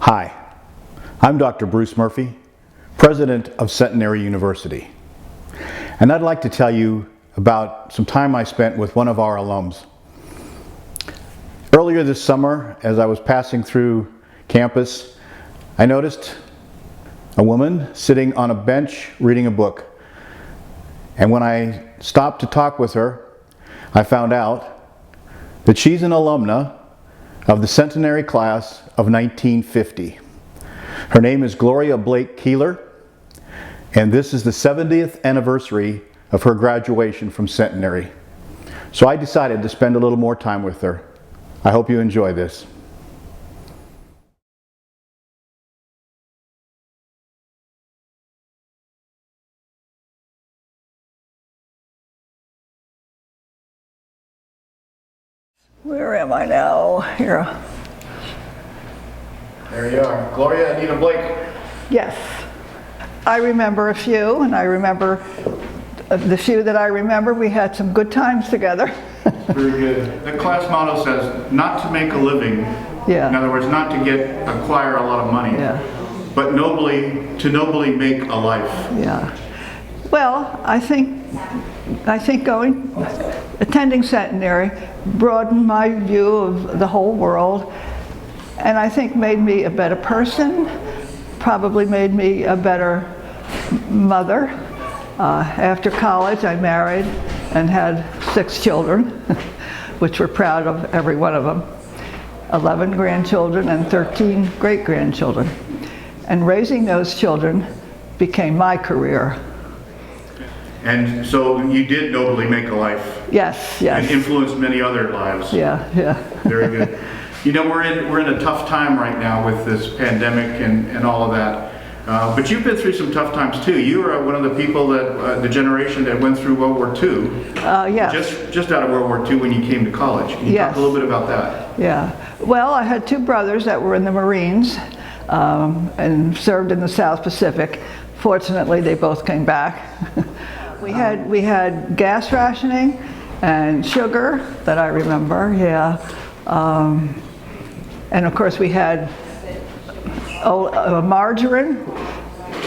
Hi, I'm Dr. Bruce Murphy, President of Centenary University. And I'd like to tell you about some time I spent with one of our alums. Earlier this summer, as I was passing through campus, I noticed a woman sitting on a bench reading a book. And when I stopped to talk with her, I found out that she's an alumna of the Centenary class of 1950. Her name is Gloria Blake Keeler, and this is the 70th anniversary of her graduation from Centenary. So I decided to spend a little more time with her. I hope you enjoy this. Where am I now? Here. There you are. Gloria, Anita Blake. Yes. I remember a few, and I remember the few that I remember, we had some good times together. Very good. The class motto says, not to make a living. Yeah. In other words, not to acquire a lot of money. Yeah. But to nobly make a life. Yeah. Well, I think attending Centenary broadened my view of the whole world, and I think made me a better person, probably made me a better mother. After college, I married and had 6 children, which we're proud of, every one of them. 11 grandchildren and 13 great-grandchildren. And raising those children became my career. And so you did nobly make a life. Yes, yes. And influenced many other lives. Yeah, yeah. Very good. You know, we're in a tough time right now with this pandemic and all of that. But you've been through some tough times too. You were one of the people that, the generation that went through World War II. Yes. Just out of World War II when you came to college. Can you talk a little bit about that? Yeah. Well, I had 2 brothers that were in the Marines and served in the South Pacific. Fortunately, they both came back. We had gas rationing and sugar that I remember, yeah. And of course we had margarine,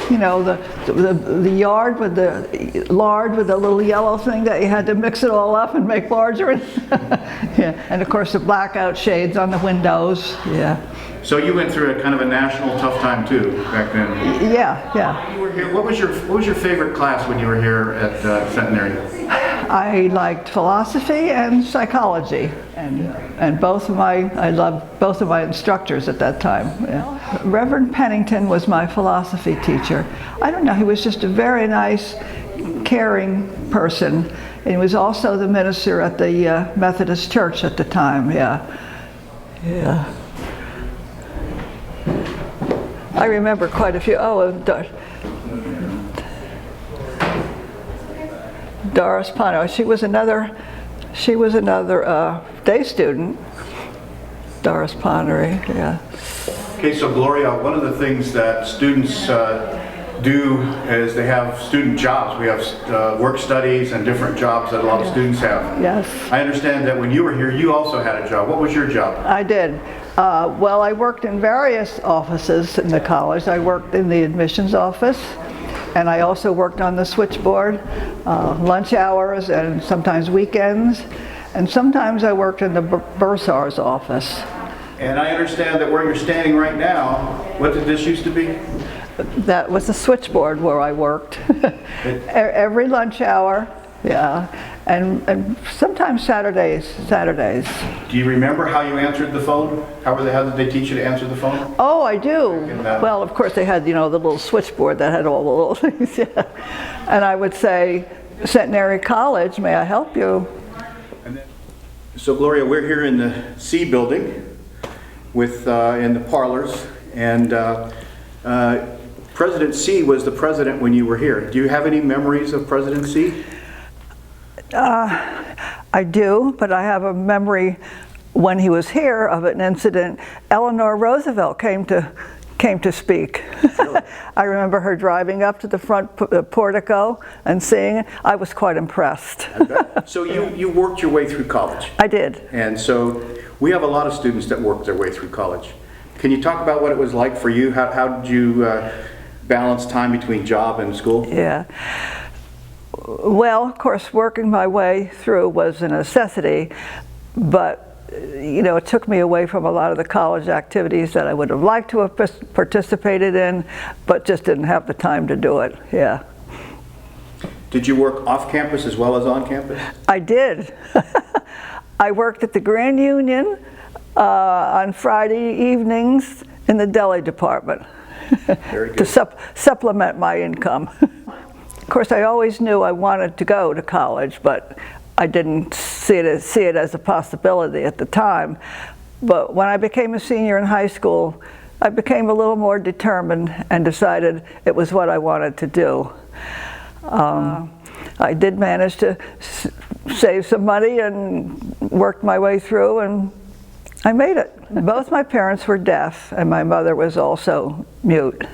you know, the yard with the lard with the little yellow thing that you had to mix it all up and make margarine. Yeah. And of course the blackout shades on the windows, yeah. So you went through a kind of a national tough time too back then. Yeah, yeah. You were here. What was your favorite class when you were here at Centenary? I liked philosophy and psychology, and I loved both of my instructors at that time. Yeah. Reverend Pennington was my philosophy teacher. I don't know, he was just a very nice, caring person, and he was also the minister at the Methodist Church at the time. Yeah, yeah. I remember quite a few. Oh, Doris Pano. She was another day student. Doris Ponnery. Yeah. Okay, so Gloria, one of the things that students do is they have student jobs. We have work studies and different jobs that a lot of students have. Yes. I understand that when you were here, you also had a job. What was your job? I did. Well, I worked in various offices in the college. I worked in the admissions office, and I also worked on the switchboard, lunch hours and sometimes weekends, and sometimes I worked in the bursar's office. And I understand that where you're standing right now, what did this used to be? That was the switchboard where I worked. Every lunch hour, yeah, and sometimes Saturdays. Do you remember how you answered the phone? How did they teach you to answer the phone? Oh, I do. Well, of course they had, you know, the little switchboard that had all the little things, yeah. And I would say, Centenary College, may I help you? So Gloria, we're here in the C building with in the parlors, and President C was the president when you were here. Do you have any memories of President C? I do, but I have a memory when he was here of an incident. Eleanor Roosevelt came to speak. Really? I remember her driving up to the front portico and seeing it. I was quite impressed. So you worked your way through college? I did. And so we have a lot of students that work their way through college. Can you talk about what it was like for you? How did you balance time between job and school? Yeah. Well, of course, working my way through was a necessity, but you know, it took me away from a lot of the college activities that I would have liked to have participated in, but just didn't have the time to do it. Yeah. Did you work off campus as well as on campus? I did. I worked at the Grand Union on Friday evenings in the deli department to supplement my income. Of course, I always knew I wanted to go to college, but I didn't see it as a possibility at the time. But when I became a senior in high school, I became a little more determined and decided it was what I wanted to do. I did manage to save some money and worked my way through, and I made it. Both my parents were deaf, and my mother was also mute.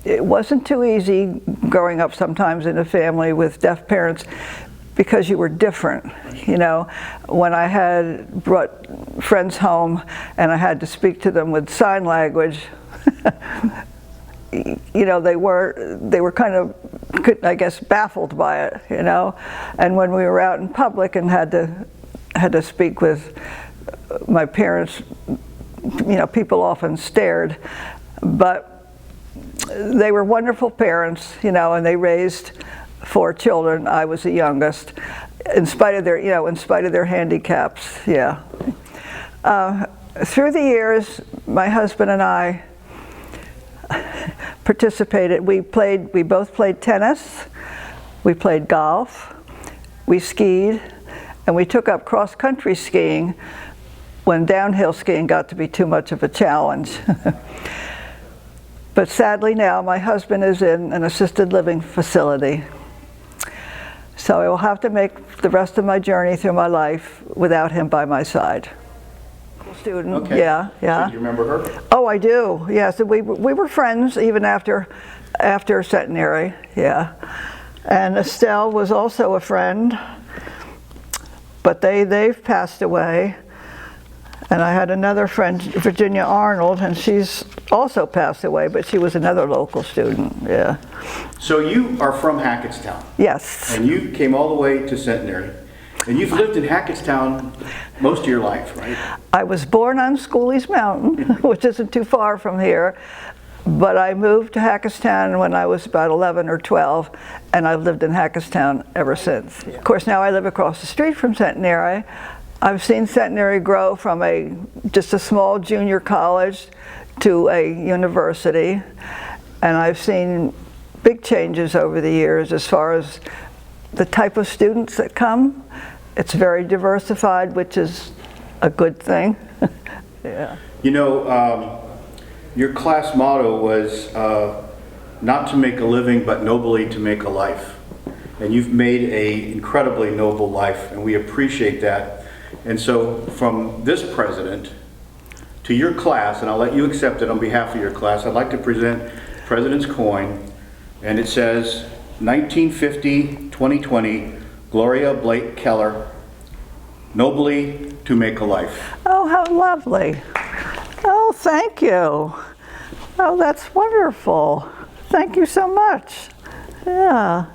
It wasn't too easy growing up sometimes in a family with deaf parents because you were different. You know, when I had brought friends home and I had to speak to them with sign language, you know, they were kind of, I guess, baffled by it, you know. And when we were out in public and had to speak with my parents, you know, people often stared, but they were wonderful parents, you know, and they raised 4 children. I was the youngest, in spite of their, you know, in spite of their handicaps. Yeah. Through the years, my husband and I participated. We both played tennis. We played golf. We skied, and we took up cross-country skiing when downhill skiing got to be too much of a challenge. But sadly now, my husband is in an assisted living facility. So I will have to make the rest of my journey through my life without him by my side. Student, okay. Yeah. So do you remember her? Oh, I do, yes. We were friends even after Centenary, yeah. And Estelle was also a friend, but they've passed away. And I had another friend, Virginia Arnold, and she's also passed away, but she was another local student, yeah. So you are from Hackettstown. Yes. And you came all the way to Centenary. And you've lived in Hackettstown most of your life, right? I was born on Schooley's Mountain, which isn't too far from here, but I moved to Hackettstown when I was about 11 or 12, and I've lived in Hackettstown ever since. Of course, now I live across the street from Centenary. I've seen Centenary grow from just a small junior college to a university, and I've seen big changes over the years as far as the type of students that come. It's very diversified, which is a good thing. Yeah. You know, your class motto was not to make a living, but nobly to make a life. And you've made an incredibly noble life, and we appreciate that. And so from this president to your class, and I'll let you accept it on behalf of your class, I'd like to present President's coin, and it says 1950-2020 Gloria Blake Keller, nobly to make a life. Oh, how lovely. Oh, thank you. Oh, that's wonderful. Thank you so much. Yeah.